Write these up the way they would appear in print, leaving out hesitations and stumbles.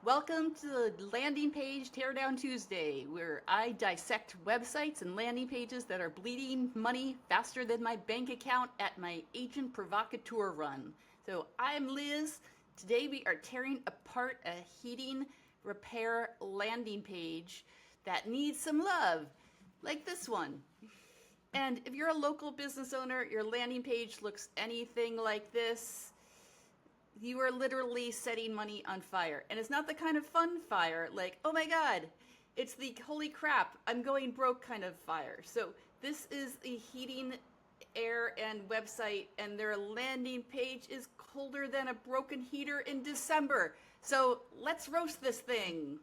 Welcome to the Landing Page Teardown Tuesday, where I dissect websites and landing pages that are bleeding money faster than my bank account at my agent provocateur run. So I'm Liz. Today we are tearing apart a heating repair landing page that needs some love, like this one. And if you're a local business owner, your landing page looks anything like this, you are literally setting money on fire. And it's not the kind of fun fire like, oh my God, it's the holy crap, I'm going broke kind of fire. So this is the heating, air, and website, and their landing page is colder than a broken heater in December. So let's roast this thing.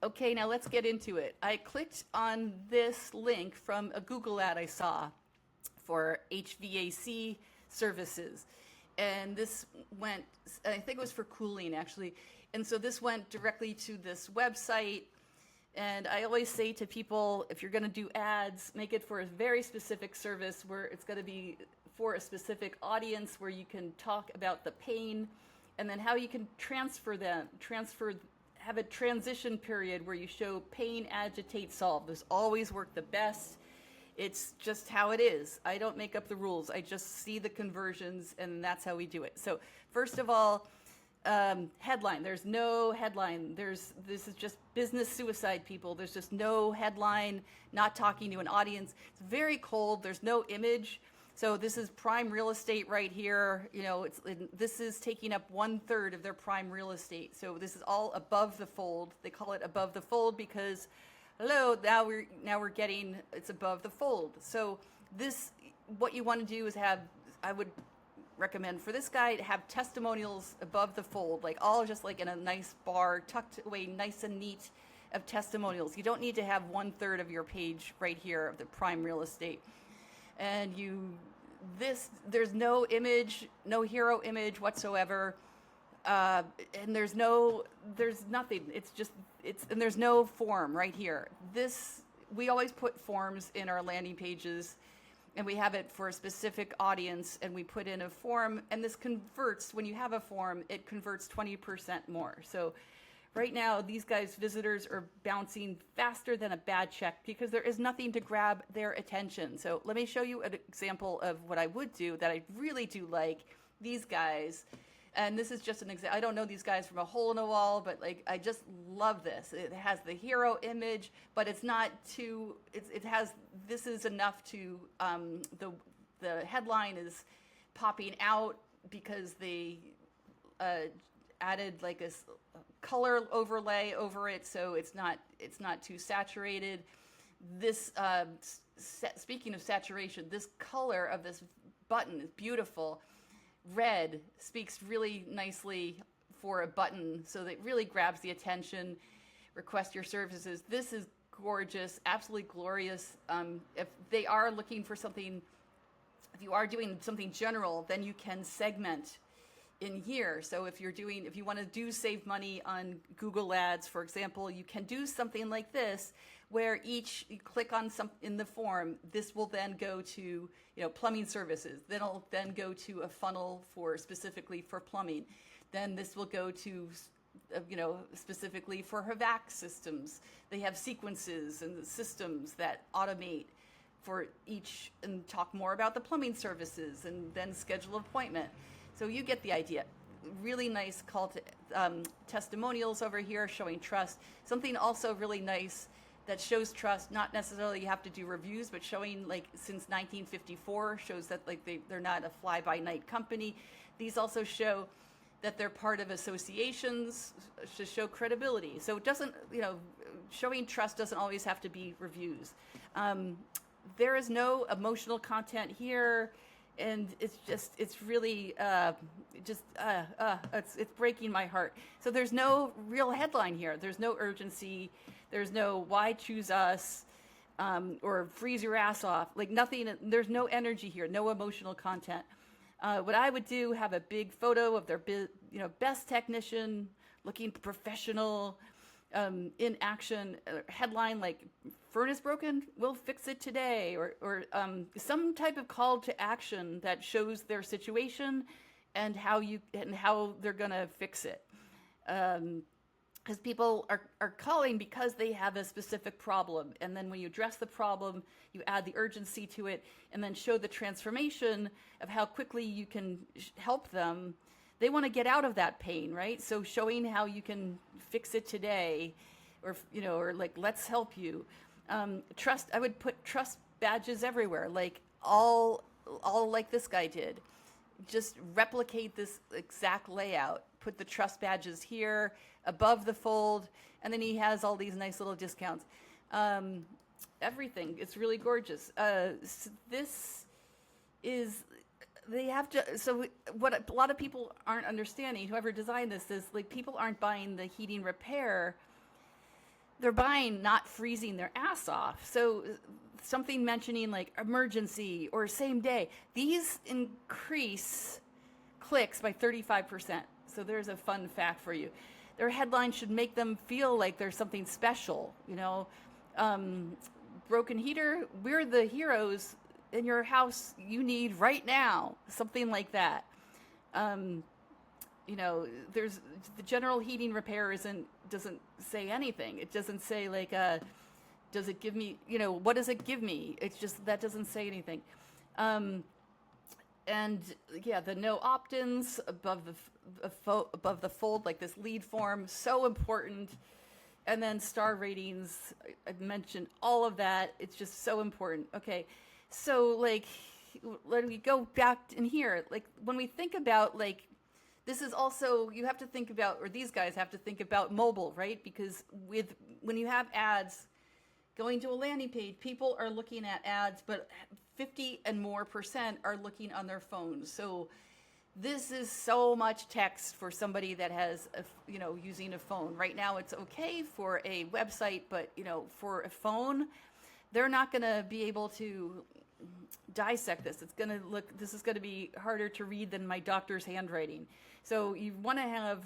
Okay, now let's get into it. I clicked on this link from a Google ad I saw for HVAC services. And this went, I think it was for cooling actually. And so this went directly to this website. And I always say to people, if you're going to do ads, make it for a very specific service where it's going to be for a specific audience where you can talk about the pain and then how you can have a transition period where you show pain, agitate, solve. Those always work the best. It's just how it is. I don't make up the rules. I just see the conversions, and that's how we do it. So first of all, headline. There's no headline. This is just business suicide, people. There's just no headline, not talking to an audience. It's very cold. There's no image. So this is prime real estate right here. You know, this is taking up 1/3 of their prime real estate. So this is all above the fold. They call it above the fold because hello, now we're getting, it's above the fold. So this, what you want to do is have, I would recommend for this guy to have testimonials above the fold, like all just like in a nice bar, tucked away nice and neat of testimonials. You don't need to have 1/3 of your page right here of the prime real estate. And there's no image, no hero image whatsoever. And there's nothing. And there's no form right here. We always put forms in our landing pages, and we have it for a specific audience, and we put in a form, and this converts, when you have a form, it converts 20% more. So right now, these guys' visitors are bouncing faster than a bad check because there is nothing to grab their attention. So let me show you an example of what I would do that I really do like. These guys, and this is just an example. I don't know these guys from a hole in a wall, but like I just love this. It has the hero image, but it's not too. This is enough to the headline is popping out because they added like a color overlay over it, so it's not too saturated. This speaking of saturation, this color of this button is beautiful. Red speaks really nicely for a button, so that really grabs the attention. Request your services. This is gorgeous, absolutely glorious. If they are looking for something, if you are doing something general, then you can segment in here. So if you want to do save money on Google Ads, for example, you can do something like this, where you click on something in the form. This will then go to plumbing services. Then it'll then go to a funnel specifically for plumbing. Then this will go to specifically for HVAC systems. They have sequences and systems that automate for each, and talk more about the plumbing services, and then schedule an appointment. So you get the idea. Really nice call to testimonials over here, showing trust. Something also really nice that shows trust, not necessarily you have to do reviews, but showing like since 1954 shows that like they're not a fly-by-night company. These also show that they're part of associations to show credibility. So it doesn't, showing trust doesn't always have to be reviews. There is no emotional content here. And it's really it's breaking my heart. So there's no real headline here. There's no urgency. There's no why choose us or freeze your ass off. Like nothing. There's no energy here. No emotional content. What I would do, have a big photo of their best technician looking professional. In action, headline like furnace broken, we'll fix it today, or some type of call to action that shows their situation and how they're gonna fix it. because people are calling because they have a specific problem. And then when you address the problem, you add the urgency to it and then show the transformation of how quickly you can help them. They want to get out of that pain, right? So showing how you can fix it today, or, or like, let's help you. Trust, I would put trust badges everywhere, like all like this guy did. Just replicate this exact layout. Put the trust badges here above the fold, and then he has all these nice little discounts. Everything, it's really gorgeous. This is, they have to, so what a lot of people aren't understanding, whoever designed this, is like people aren't buying the heating repair, they're buying not freezing their ass off. So something mentioning like emergency or same day, these increase clicks by 35%. So there's a fun fact for you. Their headline should make them feel like there's something special, broken heater, we're the heroes in your house you need right now, something like that. There's the general heating repair doesn't say anything. It doesn't say like, does it give me, what does it give me? It's just, that doesn't say anything. And yeah, the no opt-ins above the fold, like this lead form, so important. And then star ratings, I mentioned all of that. It's just so important. Okay, so like, let me go back in here. Like when we think about like, this is also, you have to think about, or these guys have to think about mobile, right? Because when you have ads going to a landing page, people are looking at ads, but 50 and more % are looking on their phones. So this is so much text for somebody that has, using a phone. Right now it's okay for a website, but, for a phone, they're not going to be able to dissect this. This is going to be harder to read than my doctor's handwriting. So you want to have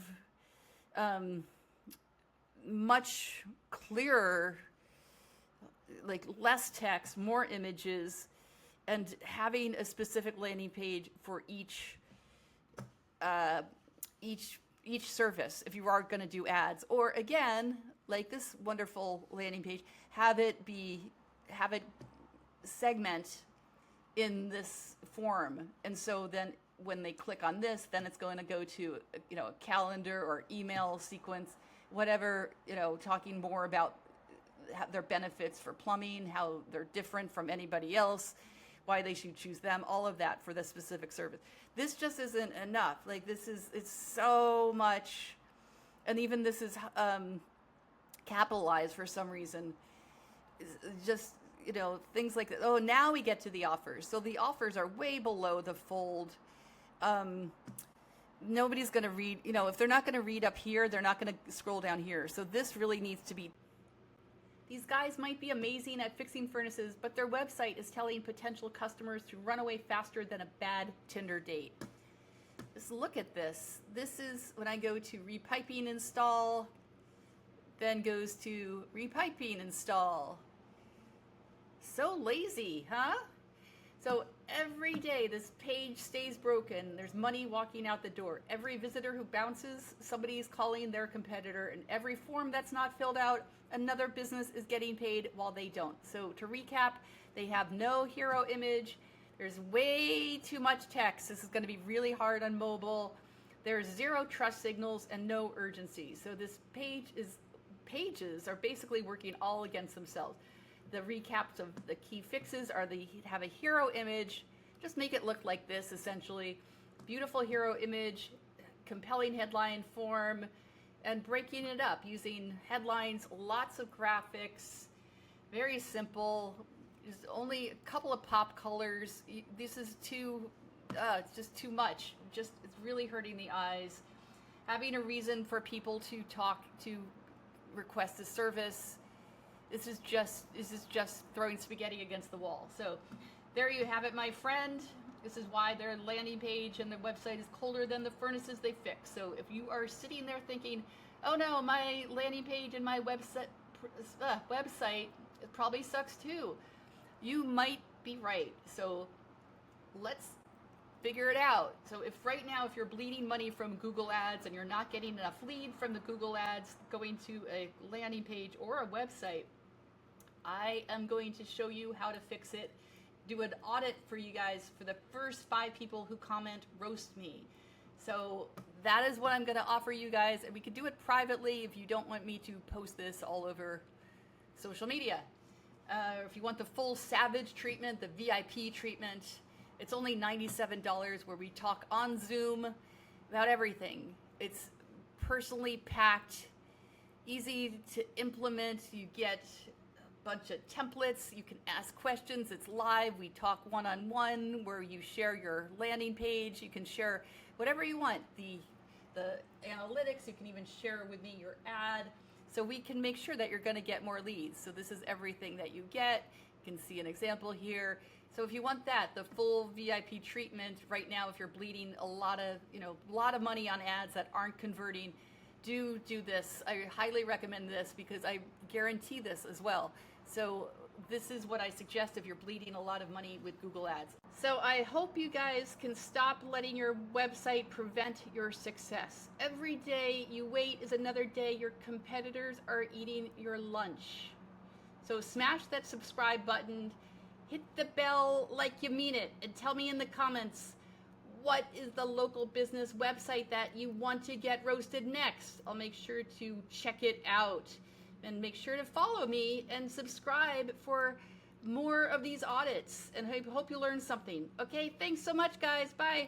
much clearer, like less text, more images, and having a specific landing page for each service if you are going to do ads. Or again, like this wonderful landing page, have it segment in this form. And so then when they click on this, then it's going to go to a calendar or email sequence, whatever, talking more about their benefits for plumbing, how they're different from anybody else, why they should choose them, all of that for the specific service. This just isn't enough. Like it's so much, and even this is capitalized for some reason. Just, things like that. Oh, now we get to the offers. So the offers are way below the fold. Nobody's going to read, if they're not going to read up here, they're not going to scroll down here. So this really needs to be. These guys might be amazing at fixing furnaces, but their website is telling potential customers to run away faster than a bad Tinder date. Just look at this. This is when I go to repiping install, then goes to repiping install. So lazy, huh? So every day this page stays broken. There's money walking out the door. Every visitor who bounces, somebody's calling their competitor, and every form that's not filled out, another business is getting paid while they don't. So to recap, they have no hero image. There's way too much text. This is going to be really hard on mobile. There's 0 trust signals and no urgency. So this pages are basically working all against themselves. The recaps of the key fixes are have a hero image. Just make it look like this, essentially. Beautiful hero image, compelling headline form, and breaking it up using headlines, lots of graphics, very simple. There's only a couple of pop colors. This is it's just too much. It's really hurting the eyes. Having a reason for people to request a service. This is just throwing spaghetti against the wall. So there you have it, my friend. This is why their landing page and their website is colder than the furnaces they fix. So if you are sitting there thinking, oh no, my landing page and my website it probably sucks too, you might be right. So let's figure it out. So if right now, if you're bleeding money from Google Ads and you're not getting enough lead from the Google Ads going to a landing page or a website, I am going to show you how to fix it. Do an audit for you guys for the first 5 people who comment roast me. So that is what I'm going to offer you guys, and we could do it privately if you don't want me to post this all over social media. If you want the full Savage treatment, the VIP treatment, it's only $97, where we talk on Zoom about everything. It's personally packed, easy to implement. You get a bunch of templates. You can ask questions. It's live. We talk one-on-one, where you share your landing page. You can share whatever you want. The analytics, you can even share with me your ad. So we can make sure that you're going to get more leads. So this is everything that you get. You can see an example here. So if you want that, the full VIP treatment right now, if you're bleeding a lot of money on ads that aren't converting, do this. I highly recommend this because I guarantee this as well. So this is what I suggest if you're bleeding a lot of money with Google Ads. So I hope you guys can stop letting your website prevent your success. Every day you wait is another day your competitors are eating your lunch. So smash that subscribe button, hit the bell like you mean it, and tell me in the comments, what is the local business website that you want to get roasted next? I'll make sure to check it out. And make sure to follow me and subscribe for more of these audits. And I hope you learned something. Okay, thanks so much, guys. Bye.